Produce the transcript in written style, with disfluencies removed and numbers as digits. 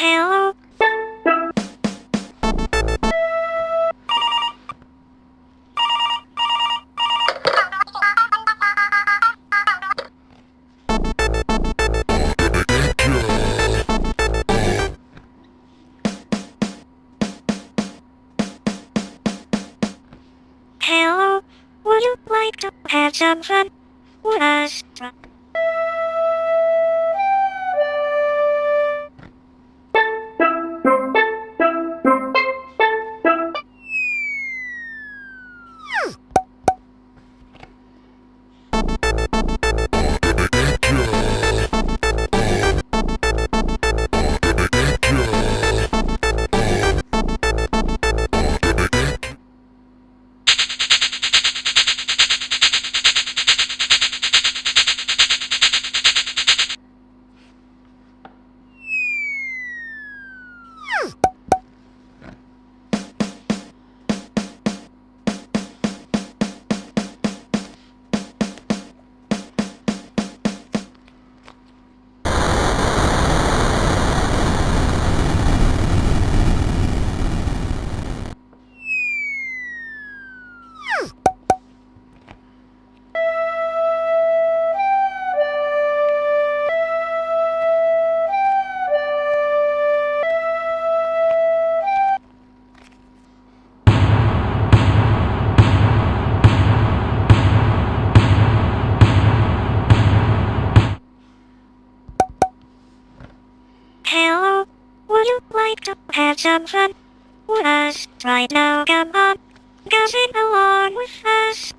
Hello? Hello? Would you like to have some fun with us? Hello? Would you like to have some fun with us right now? Come on, come sing along with us.